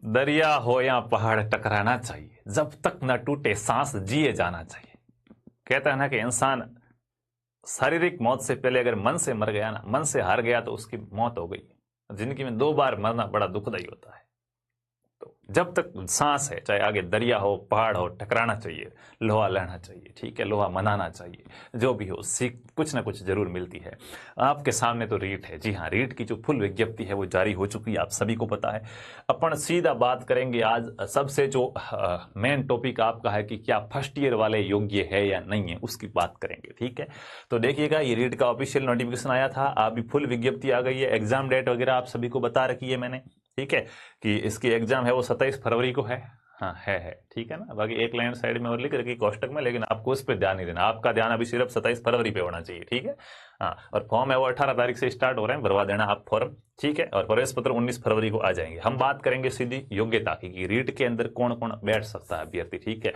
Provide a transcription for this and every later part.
दरिया हो या पहाड़ टकराना चाहिए, जब तक न टूटे सांस जिए जाना चाहिए। कहता है ना कि इंसान शारीरिक मौत से पहले अगर मन से मर गया ना, मन से हार गया तो उसकी मौत हो गई। जिंदगी में 2 बार मरना बड़ा दुखदायी होता है। तो जब तक सांस है, चाहे आगे दरिया हो पहाड़ हो, टकराना चाहिए, लोहा लेना चाहिए, ठीक है, लोहा मनाना चाहिए। जो भी हो सीख कुछ ना कुछ जरूर मिलती है। आपके सामने तो रीट है, जी हाँ, रीट की जो फुल विज्ञप्ति है वो जारी हो चुकी है, आप सभी को पता है। अपन सीधा बात करेंगे आज सबसे जो मेन टॉपिक आपका है कि क्या फर्स्ट ईयर वाले योग्य है या नहीं है, उसकी बात करेंगे, ठीक है। तो देखिएगा, ये रीट का ऑफिशियल नोटिफिकेशन आया था, अभी फुल विज्ञप्ति आ गई है, एग्जाम डेट वगैरह आप सभी को बता रखी है मैंने, ठीक है, कि इसकी एग्जाम है वो 27 फरवरी को है। हाँ है, ठीक है ना। बाकी एक लाइन साइड में और लिख रखी कोष्टक में, लेकिन आपको उस पर ध्यान नहीं देना, आपका ध्यान अभी सिर्फ 27 फरवरी पे होना चाहिए, ठीक है। हाँ, और फॉर्म है वो 18 तारीख से स्टार्ट हो रहे हैं, भरवा देना आप फॉर्म, ठीक है। और प्रवेश पत्र 19 फरवरी को आ जाएंगे। हम बात करेंगे सीधी योग्यता की कि रीट के अंदर कौन कौन बैठ सकता है अभ्यर्थी, ठीक है।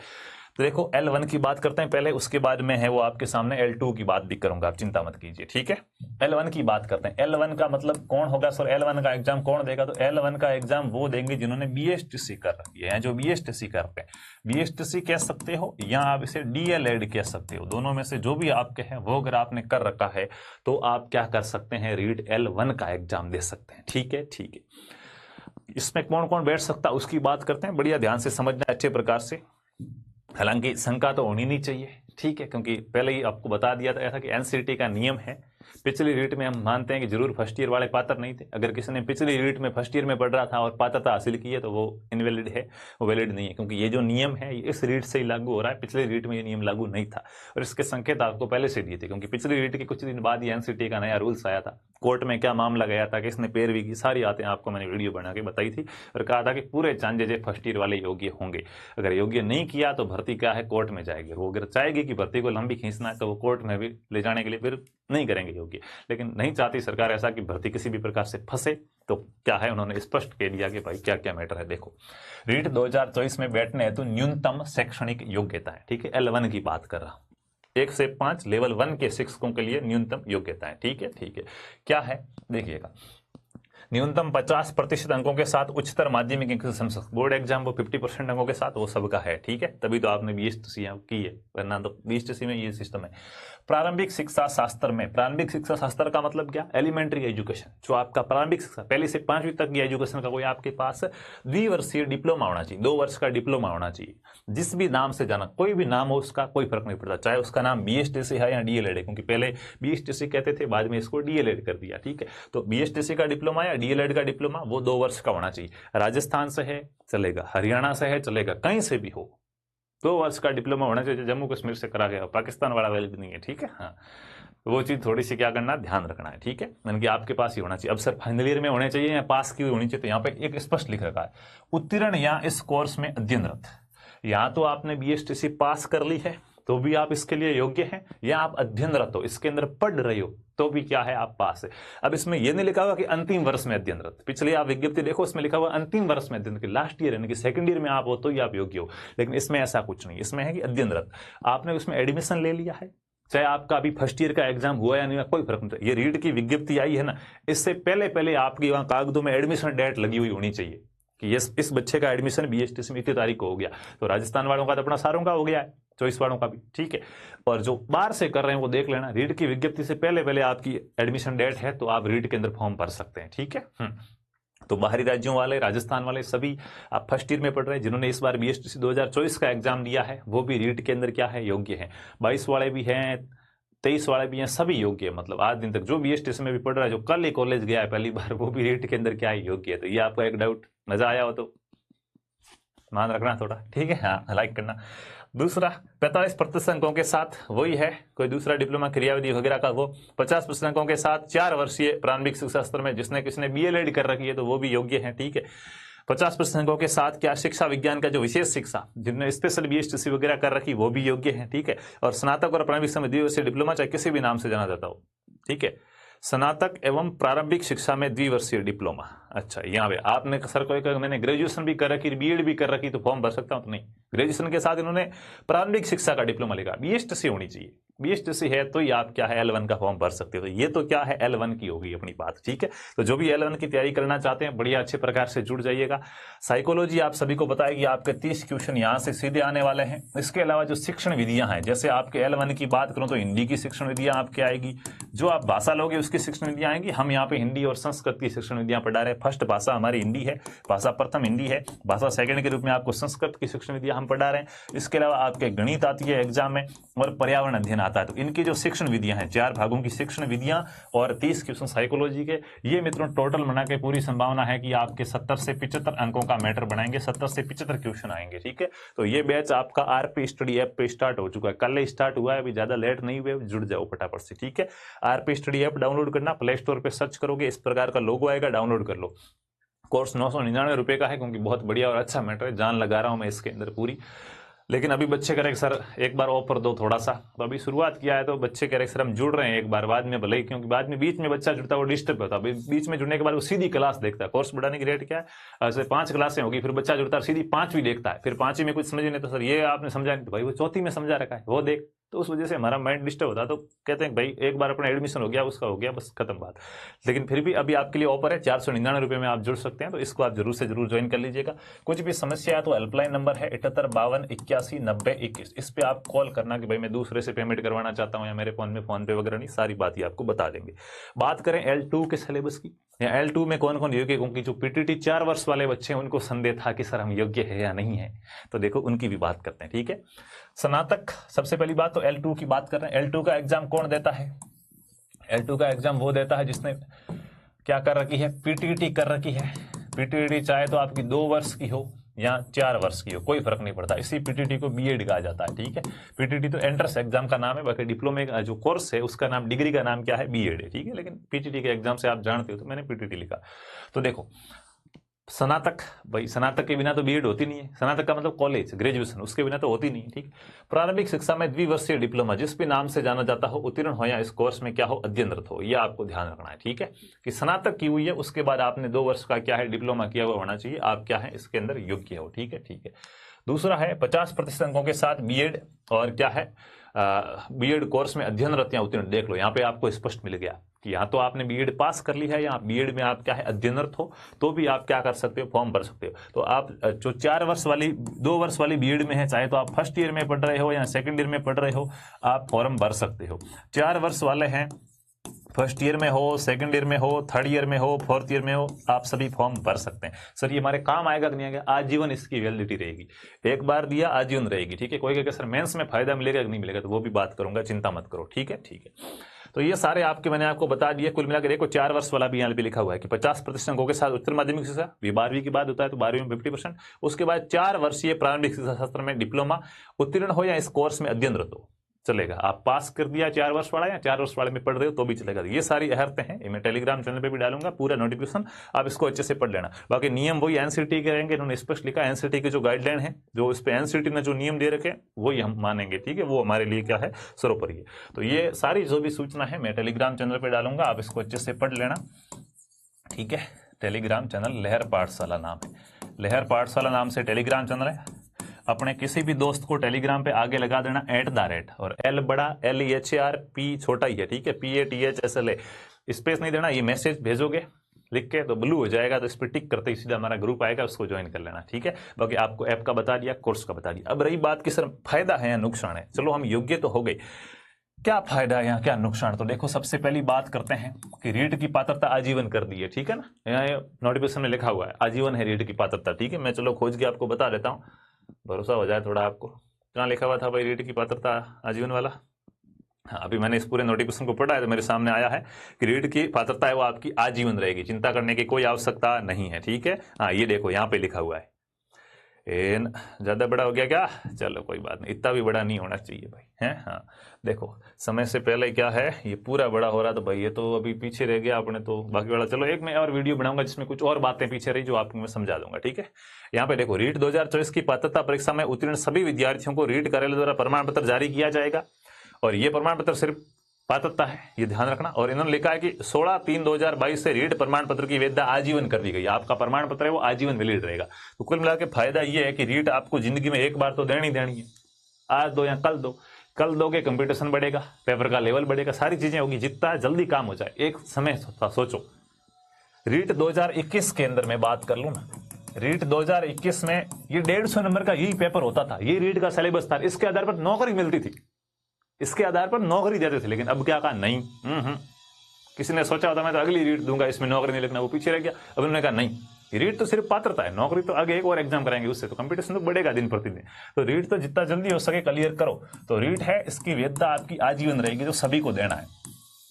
तो देखो L1 की बात करते हैं पहले, उसके बाद में है वो आपके सामने L2 की बात भी करूंगा, आप चिंता मत कीजिए, ठीक है। L1 की बात करते हैं। L1 का मतलब कौन होगा सर, L1 का एग्जाम कौन देगा? तो L1 का एग्जाम वो देंगे जिन्होंने BSTC कर रखी है, जो BSTC करते हैं। BSTC कह सकते हो या आप इसे DLED कह सकते हो, दोनों में से जो भी आपके हैं वो अगर आपने कर रखा है तो आप क्या कर सकते हैं, रीट L1 का एग्जाम दे सकते हैं, ठीक है, ठीक है। इसमें कौन कौन बैठ सकता है उसकी बात करते हैं, बढ़िया ध्यान से समझना अच्छे प्रकार से। हालांकि शंका तो होनी नहीं चाहिए, ठीक है, क्योंकि पहले ही आपको बता दिया था कि एनसीईआरटी का नियम है। पिछली रीट में हम मानते हैं कि जरूर फर्स्ट ईयर वाले पात्र नहीं थे। अगर किसी ने पिछली रीट में फर्स्ट ईयर में पढ़ रहा था और पात्रता हासिल की है तो वो इनवैलिड है, वो वैलिड नहीं है, क्योंकि ये जो नियम है ये इस रीट से ही लागू हो रहा है। पिछली रीट में ये नियम लागू नहीं था और इसके संकेत आपको पहले से दिए थे, क्योंकि पिछली रीट के कुछ दिन बाद ही एनसीईआरटी का नया रूल्स आया था। कोर्ट में क्या मामला गया था, किसने पैरवी की, सारी बातें आपको मैंने वीडियो बना के बताई थी और कहा था कि पूरे चांसेस है फर्स्ट ईयर वाले योग्य होंगे। अगर योग्य नहीं किया तो भर्ती क्या है, कोर्ट में जाएगी। वो अगर चाहेगी कि भर्ती को लंबी खींचना है तो वो कोर्ट में भी ले जाने के लिए फिर नहीं करेंगे योग्य। लेकिन नहीं चाहती सरकार ऐसा कि भर्ती किसी भी प्रकार से फंसे, तो क्या है, उन्होंने स्पष्ट कह दिया कि भाई क्या क्या मैटर है। देखो, रीट 2024 में बैठने हेतु न्यूनतम शैक्षणिक योग्यता है, ठीक है, L1 की बात कर रहा हूं। 1 से 5 लेवल 1 के शिक्षकों के लिए न्यूनतम योग्यता है, ठीक है, ठीक है। क्या है देखिएगा, न्यूनतम 50% अंकों के साथ उच्चतर माध्यमिक बोर्ड एग्जाम, वो 50% अंकों के साथ, वो सबका है, ठीक है। तभी तो आपने BSTC की है, वरना तो BSTC में ये सिस्टम है। प्रारंभिक शिक्षा शास्त्र में, प्रारंभिक शिक्षा शास्त्र का मतलब क्या, एलिमेंट्री एजुकेशन, जो आपका प्रारंभिक शिक्षा पहली से 5वीं तक की एजुकेशन का कोई आपके पास द्विवर्षीय डिप्लोमा होना चाहिए, 2 वर्ष का डिप्लोमा होना चाहिए। जिस भी नाम से जाना, कोई भी नाम हो उसका कोई फर्क नहीं पड़ता, चाहे उसका नाम BSTC है या DLED है, क्योंकि पहले BSTC कहते थे, बाद में इसको DLED कर दिया, ठीक है। तो BSTC का डिप्लोमा या DLED का डिप्लोमा वो 2 वर्ष का होना चाहिए। राजस्थान से है चलेगा, हरियाणा से है चलेगा, कहीं से भी हो 2 वर्ष का डिप्लोमा होना चाहिए। जम्मू कश्मीर से करा गया, पाकिस्तान वाला वैलिड नहीं है, ठीक है। हाँ, वो चीज थोड़ी सी क्या करना, ध्यान रखना है, ठीक है, यानी कि आपके पास ही होना चाहिए। अब सर फाइनल ईयर में होने चाहिए या पास की होनी चाहिए, तो यहाँ पे एक स्पष्ट लिख रखा है, उत्तीर्ण या इस कोर्स में अध्ययनरत। या तो आपने BSTC पास कर ली है तो भी आप इसके लिए योग्य हैं, या आप अध्ययनरत हो, इसके अंदर पढ़ रहे हो तो भी क्या है, आप पास है। अब इसमें यह नहीं लिखा हुआ कि अंतिम वर्ष में अध्ययनरत, पिछले आप विज्ञप्ति देखो उसमें लिखा हुआ अंतिम वर्ष में अध्ययन, लास्ट ईयर यानी कि सेकंड ईयर में आप हो तो ही आप योग्य हो। लेकिन इसमें ऐसा कुछ नहीं, इसमें है कि अध्ययनरत। आपने उसमें एडमिशन ले लिया है, चाहे आपका अभी फर्स्ट ईयर का एग्जाम हुआ या नहीं हुआ, कोई फर्क नहीं। ये रीट की विज्ञप्ति आई है ना, इससे पहले पहले आपकी वहां कागजों में एडमिशन डेट लगी हुई होनी चाहिए कि इस बच्चे का एडमिशन BSTC में इतनी तारीख को हो गया। तो राजस्थान वालों का तो अपना सारों का हो गया है, 24 वालों का भी, ठीक है। और जो बाहर से कर रहे हैं वो देख लेना, रीट की विज्ञप्ति से पहले पहले आपकी एडमिशन डेट है तो आप रीट के अंदर फॉर्म भर सकते हैं, ठीक है। तो बाहरी राज्यों वाले, राजस्थान वाले सभी आप फर्स्ट ईयर में पढ़ रहे हैं, जिन्होंने इस बार BSTC 2024 का एग्जाम दिया है वो भी रीट के अंदर क्या है, योग्य है। 22 वाले भी हैं, 23 वाले भी हैं, सभी योग्य है। मतलब आज दिन तक जो BSTC में भी पढ़ रहा है, जो कल ही कॉलेज गया है पहली बार, वो भी रीट के अंदर क्या है, योग्य है। तो ये आपका एक डाउट नजर आया हो तो मान रखना थोड़ा, ठीक है। हाँ, लाइक करना। दूसरा, 45% अंकों के साथ वही है, कोई दूसरा डिप्लोमा क्रियाविधि वगैरह का, वो 50% अंकों के साथ 4 वर्षीय प्रारंभिक शिक्षा शास्त्र में जिसने किसने BLED कर रखी है तो वो भी योग्य है, ठीक है। 50% अंकों के साथ क्या, शिक्षा विज्ञान का जो विशेष शिक्षा, जिनने स्पेशल BSTC वगैरह कर रखी वो भी योग्य है, ठीक है। और स्नातक और प्रारंभिक शिक्षा में द्विवर्षीय डिप्लोमा, चाहे किसी भी नाम से जाना जाता हो, ठीक है। स्नातक एवं प्रारंभिक शिक्षा में द्विवर्षीय डिप्लोमा। अच्छा, यहाँ पे आपने सर को मैंने ग्रेजुएशन भी कर रखी, BEd भी कर रखी, तो फॉर्म भर सकता हूँ? तो नहीं, ग्रेजुएशन के साथ इन्होंने प्रारंभिक शिक्षा का डिप्लोमा लिखा, BSTC होनी चाहिए, बीएचटीसी है तो ही आप क्या है L1 का फॉर्म भर सकते हो। तो ये तो क्या है L1 की होगी अपनी बात, ठीक है। तो जो भी L1 की तैयारी करना चाहते हैं बढ़िया अच्छे प्रकार से जुड़ जाइएगा। साइकोलॉजी आप सभी को पता है कि आपके 30 क्वेश्चन यहाँ से सीधे आने वाले हैं। इसके अलावा जो शिक्षण विधियां हैं, जैसे आपके L1 की बात करूं तो हिंदी की शिक्षण विधियां आपके आएगी, जो आप भाषा लोगे उसकी शिक्षण विधियां आएंगी। हम यहाँ पे हिंदी और संस्कृत की शिक्षण विधियां पढ़ा रहे हैं। फर्स्ट भाषा हमारी हिंदी है, भाषा प्रथम हिंदी है, भाषा सेकंड के रूप में आपको संस्कृत की शिक्षण विधियां हम पढ़ा रहे हैं। इसके अलावा आपके गणित आती है एग्जाम में और पर्यावरण अध्ययन आता है। तो इनकी जो शिक्षण विधियां हैं, 4 भागों की शिक्षण विधियां और 30 क्वेश्चन साइकोलॉजी के, ये मित्रों टोटल बना के पूरी संभावना है कि आपके 70 से 75 अंकों का मैटर बनाएंगे, 70 से 75 क्वेश्चन आएंगे, ठीक है। तो ये बैच आपका आरपी स्टडी ऐप पे स्टार्ट हो चुका है, कल स्टार्ट हुआ है, अभी ज्यादा लेट नहीं हुए, जुड़ जाओ फटाफट से, ठीक है। आरपी स्टडी ऐप डाउनलोड करना, प्ले स्टोर पे सर्च करोगे इस प्रकार का लोगो आएगा, डाउनलोड कर लो। कोर्स 999 रुपए का है, क्योंकि बहुत बढ़िया और अच्छा मैटर है, जान लगा रहा हूं मैं इसके अंदर पूरी। लेकिन अभी बच्चे कह रहे सर एक बार ऑफर दो थोड़ा सा, तो अभी शुरुआत किया है तो बच्चे कह रहे सर हम जुड़ रहे हैं एक बार, बाद में भले ही, क्योंकि बाद में बीच में बच्चा जुड़ता है वो डिस्टर्ब होता है। बीच में जुड़ने के बाद वो सीधी क्लास देखता है। कोर्स बढ़ाने की रेट क्या है, ऐसे 5 क्लासें होगी, फिर बच्चा जुड़ता है सीधी 5वीं देखता है, फिर 5वीं में कुछ समझ नहीं तो सर ये आपने समझा नहीं, तो भाई वो 4थी में समझा रखा है वो देख। तो उस वजह से हमारा माइंड डिस्टर्ब होता है। तो कहते हैं भाई एक बार अपना एडमिशन हो गया उसका हो गया, बस खत्म बात। लेकिन फिर भी अभी आपके लिए ऑफर है, 499 रुपए में आप जुड़ सकते हैं, तो इसको आप जरूर से जरूर ज्वाइन कर लीजिएगा। कुछ भी समस्या है तो हेल्पलाइन नंबर है 7852819021, इस पे आप कॉल करना कि भाई मैं दूसरे से पेमेंट करवाना चाहता हूँ या मेरे फोन में फोन पे वगैरह नहीं, सारी बात ही आपको बता देंगे। बात करें L2 के सिलेबस की, या L2 में कौन कौन योग्य, क्योंकि जो पीटीटी 4 वर्ष वाले बच्चे हैं उनको संदेह था कि सर हम योग्य है या नहीं है, तो देखो उनकी भी बात करते हैं, ठीक है। स्नातक, सबसे पहली बात तो L2 की बात कर रहे हैं। L2 का एग्जाम कौन देता है? L2 का एग्जाम वो देता है जिसने क्या कर रखी है, पीटीटी कर रखी है। पीटीटी चाहे तो आपकी 2 वर्ष की हो या 4 वर्ष की हो, कोई फर्क नहीं पड़ता। इसी पीटीटी को बीएड कहा जाता है, ठीक है। पीटीटी तो एंट्रेंस एग्जाम का नाम है, बाकी डिप्लोमे का जो कोर्स है उसका नाम, डिग्री का नाम क्या है, बीएड है, ठीक है। लेकिन पीटीटी के एग्जाम से आप जानते हो, तो मैंने पीटीटी लिखा। तो देखो स्नातक, भाई स्नातक के बिना तो बीएड होती नहीं है। स्नातक का मतलब कॉलेज, ग्रेजुएशन, उसके बिना तो होती नहीं, ठीक। प्रारंभिक शिक्षा में द्विवर्षीय डिप्लोमा जिस भी नाम से जाना जाता हो, उत्तीर्ण हो या इस कोर्स में क्या हो, अध्ययनरत हो, यह आपको ध्यान रखना है, ठीक है। कि स्नातक की हुई है उसके बाद आपने 2 वर्ष का क्या है डिप्लोमा किया हुआ होना चाहिए, आप क्या है इसके अंदर योग्य हो, ठीक है, ठीक है। दूसरा है 50% अंकों के साथ बीएड, और क्या है बीएड कोर्स में अध्ययनरत या उत्तीर्ण। देख लो यहाँ पे आपको स्पष्ट मिल गया कि यहाँ तो आपने बीएड पास कर ली है, या बीएड में आप क्या है अध्ययनरत हो, तो भी आप क्या कर सकते हो, फॉर्म भर सकते हो। तो आप जो 4 वर्ष वाली 2 वर्ष वाली बीएड में है, चाहे तो आप फर्स्ट ईयर में पढ़ रहे हो या सेकंड ईयर में पढ़ रहे हो, आप फॉर्म भर सकते हो। 4 वर्ष वाले हैं, फर्स्ट ईयर में हो, सेकंड ईयर में हो, थर्ड ईयर में हो, फोर्थ ईयर में हो, आप सभी फॉर्म भर सकते हैं। सर ये हमारे काम आएगा कि नहीं आएगा? आजीवन इसकी वैलिडिटी रहेगी, एक बार दिया आजीवन रहेगी, ठीक है। कोई कहेगा सर मेंस में फायदा मिलेगा कि नहीं मिलेगा, तो वो भी बात करूंगा, चिंता मत करो, ठीक है, ठीक है। तो ये सारे आपके मैंने आपको बता दिए। कुल मिलाकर देखो 4 वर्ष वाला भी यहाँ पे लिखा हुआ है कि 50% अंकों के साथ उत्तर माध्यमिक शिक्षा, 12वीं के बाद होता है तो 12वीं में 50%, उसके बाद 4 वर्षीय प्रारंभिक शिक्षा शास्त्र में डिप्लोमा, उत्तीर्ण हो या इस कोर्स में अध्ययनरत हो, चलेगा। आप पास कर दिया 4 वर्ष वाला या 4 वर्ष वाले में पढ़ रहे हो तो भी चलेगा। ये सारी अहर्तें हैं, मैं टेलीग्राम चैनल पे भी डालूंगा पूरा नोटिफिकेशन, आप इसको अच्छे से पढ़ लेना। बाकी नियम वही एनसीटी के रहेंगे, इन्होंने स्पष्ट लिखा एनसीटी के जो गाइडलाइन है, जो इस पे एनसीटी ने जो नियम दे रखे वही हम मानेंगे, ठीक है। वो हमारे लिए क्या है, सर्वोपरि है। तो ये सारी जो भी सूचना है मैं टेलीग्राम चैनल पर डालूंगा, आप इसको अच्छे से पढ़ लेना, ठीक है। टेलीग्राम चैनल लहर पाठशाला नाम है, लहर पाठशाला नाम से टेलीग्राम चैनल है। अपने किसी भी दोस्त को टेलीग्राम पे आगे लगा देना @ और L बड़ा LEHAR, P छोटा ही है, ठीक है, PATHSLA, स्पेस नहीं देना। ये मैसेज भेजोगे लिख के तो ब्लू हो जाएगा, तो इस पर टिक करते ही सीधा हमारा ग्रुप आएगा, उसको ज्वाइन कर लेना, ठीक है। बाकी आपको ऐप का बता दिया, कोर्स का बता दिया। अब रही बात कि सर फायदा है या नुकसान है, चलो हम योग्य तो हो गए, क्या फायदा है या क्या नुकसान। तो देखो सबसे पहली बात करते हैं कि रीट की पात्रता आजीवन कर दी है, ठीक है ना। यहाँ नोटिफिकेशन में लिखा हुआ है आजीवन है रीट की पात्रता, ठीक है। मैं चलो खोज के आपको बता देता हूँ, भरोसा हो जाए थोड़ा आपको। कहाँ लिखा हुआ था भाई रीट की पात्रता आजीवन वाला? हाँ, अभी मैंने इस पूरे नोटिफिकेशन को पढ़ा है तो मेरे सामने आया है कि रीट की पात्रता है वो आपकी आजीवन रहेगी, चिंता करने की कोई आवश्यकता नहीं है, ठीक है। हाँ ये देखो यहाँ पे लिखा हुआ है। ज्यादा बड़ा हो गया क्या? चलो कोई बात नहीं, इतना भी बड़ा नहीं होना चाहिए भाई, है। हाँ देखो समय से पहले क्या है, ये पूरा बड़ा हो रहा, तो भाई ये तो अभी पीछे रह गया अपने, तो बाकी वाला चलो एक मैं और वीडियो बनाऊंगा जिसमें कुछ और बातें पीछे रही जो आपको मैं समझा दूंगा, ठीक है। यहाँ पे देखो रीट 2024 की पात्रता परीक्षा में उत्तीर्ण सभी विद्यार्थियों को रीट कार्यालय द्वारा प्रमाण पत्र जारी किया जाएगा, और ये प्रमाण पत्र सिर्फ पात्रता है, ये ध्यान रखना। और इन्होंने लिखा है कि 16/3/2022 से रीट प्रमाण पत्र की वैधता आजीवन कर दी गई, आपका प्रमाण पत्र है वो आजीवन वैलिड रहेगा। तो कुल मिलाकर फायदा ये है कि रीट आपको जिंदगी में एक बार तो देनी है, आज दो या कल दो, कल दोगे कंपटीशन बढ़ेगा, पेपर का लेवल बढ़ेगा, सारी चीजें होगी, जितना जल्दी काम हो जाए। एक समय सोचो, रीट 2021 के अंदर मैं बात कर लूं ना, रीट 2021 में ये 150 नंबर का यही पेपर होता था, ये रीट का सिलेबस था, इसके आधार पर नौकरी मिलती थी, इसके आधार पर नौकरी देते थे। लेकिन अब क्या कहा, नहीं, किसी ने सोचा होता मैं तो अगली रीट दूंगा, इसमें नौकरी नहीं लिखना, वो पीछे रह गया। अब उन्होंने कहा नहीं, रीट तो सिर्फ पात्रता है, नौकरी तो आगे एक और एग्जाम कराएंगे, उससे तो कंपटीशन तो बढ़ेगा दिन प्रतिदिन। तो रीट तो जितना जल्दी हो सके क्लियर करो। तो रीट है, इसकी वैधता आपकी आजीवन रहेगी, जो सभी को देना है।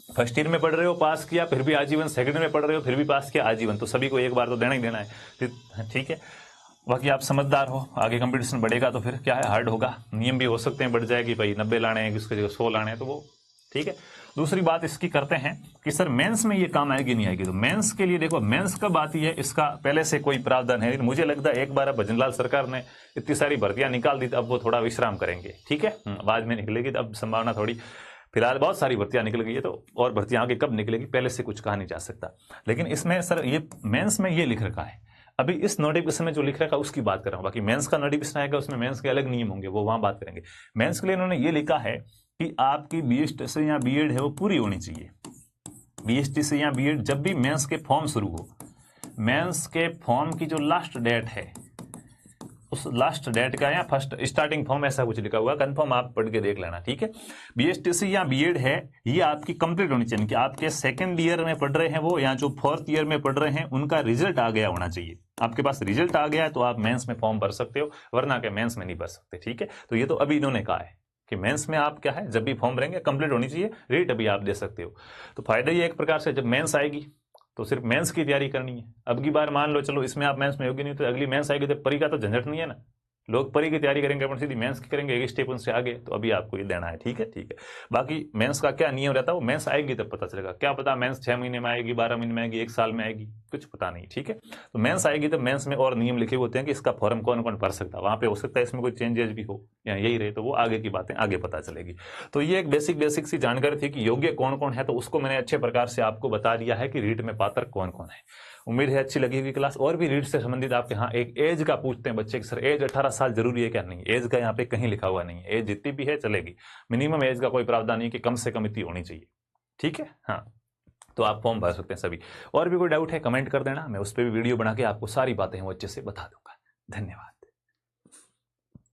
फर्स्ट ईयर में पढ़ रहे हो पास किया फिर भी आजीवन, सेकंड में पढ़ रहे हो फिर भी पास किया आजीवन, तो सभी को एक बार तो देना ही देना है, ठीक है। बाकी आप समझदार हो, आगे कंपटीशन बढ़ेगा तो फिर क्या है, हार्ड होगा, नियम भी हो सकते हैं बढ़ जाएगी, भाई 90 लाने हैं, किसकी जगह 100 लाने हैं, तो वो ठीक है। दूसरी बात इसकी करते हैं कि सर मेंस में ये काम आएगी नहीं आएगी। तो मेंस के लिए देखो, मेंस कब आती है, इसका पहले से कोई प्रावधान है। मुझे लगता है एक बार अब भजनलाल सरकार ने इतनी सारी भर्तियां निकाल दी, अब वो थोड़ा विश्राम करेंगे, ठीक है, बाद में निकलेगी, तो अब संभावना थोड़ी, फिलहाल बहुत सारी भर्तियां निकल गई है, तो और भर्तियां आगे कब निकलेगी पहले से कुछ कहा नहीं जा सकता। लेकिन इसमें सर ये मेंस में ये लिख रखा है, अभी इस नोटिफिकेशन में जो लिख रखा है उसकी बात कर रहा हूं। बाकी मेंस का नोटिफिकेशन आएगा, उसमें मेंस के अलग नियम होंगे, वो वहां बात करेंगे। मेंस के लिए इन्होंने ये लिखा है कि आपकी बीएसटी या बीएड है वो पूरी होनी चाहिए। बीएसटी से या बीएड जब भी मेंस के फॉर्म शुरू हो, मेंस के फॉर्म की जो लास्ट डेट है, उस लास्ट डेट का या फर्स्ट स्टार्टिंग फॉर्म ऐसा कुछ लिखा हुआ, कंफर्म आप पढ़ के देख लेना, ठीक है। बीएसटीसी या बीएड है, ये आपकी कंप्लीट होनी चाहिए, कि आपके सेकंड ईयर में पढ़ रहे हैं वो, या जो फोर्थ ईयर में पढ़ रहे हैं उनका रिजल्ट आ गया होना चाहिए। आपके पास रिजल्ट आ गया है तो आप मेंस में फॉर्म भर सकते हो, वरना के मेंस में नहीं भर सकते, ठीक है। तो ये तो अभी इन्होंने कहा है कि मेंस में आप क्या है, जब भी फॉर्म भरेंगे कंप्लीट होनी चाहिए, रेट अभी आप दे सकते हो। तो फायदा ये एक प्रकार से, जब मेंस आएगी तो सिर्फ मेंस की तैयारी करनी है। अब की बार मान लो चलो इसमें आप मेंस में होगी नहीं, तो अगली मेंस आएगी तो परी का तो झंझट नहीं है ना, लोग परी की तैयारी करेंगे, अपन सीधी मेंस की करेंगे, एक स्टेप उनसे आगे। तो अभी आपको ये देना है, ठीक है, ठीक है। बाकी मेंस का क्या नियम रहता है, वो मेंस आएगी तब पता चलेगा, क्या पता मेंस 6 महीने में आएगी, 12 महीने में आएगी, 1 साल में आएगी, कुछ पता नहीं, ठीक है। तो मेंस आएगी तो मेंस में और नियम लिखे होते हैं कि इसका फॉर्म कौन कौन भर सकता है, वहां पे हो सकता है इसमें कोई चेंजेस भी हो या यही रहे, तो वो आगे की बातें आगे पता चलेगी। तो ये एक बेसिक सी जानकारी थी कि योग्य कौन कौन है, तो उसको मैंने अच्छे प्रकार से आपको बता दिया है कि रीट में पात्र कौन कौन है। उम्मीद है अच्छी लगी हुई क्लास। और भी रीट से संबंधित आपके यहाँ एक एज का पूछते हैं बच्चे कि सर एज 18 साल जरूरी है क्या, नहीं, एज का यहाँ पे कहीं लिखा हुआ नहीं है, एज जितनी भी है चलेगी, मिनिमम एज का कोई प्रावधान नहीं कि कम से कम इतनी होनी चाहिए, ठीक है। हाँ, तो आप फॉर्म भर सकते हैं सभी। और भी कोई डाउट है कमेंट कर देना, मैं उस पर भी वीडियो बना के आपको सारी बातें वो अच्छे से बता दूंगा। धन्यवाद।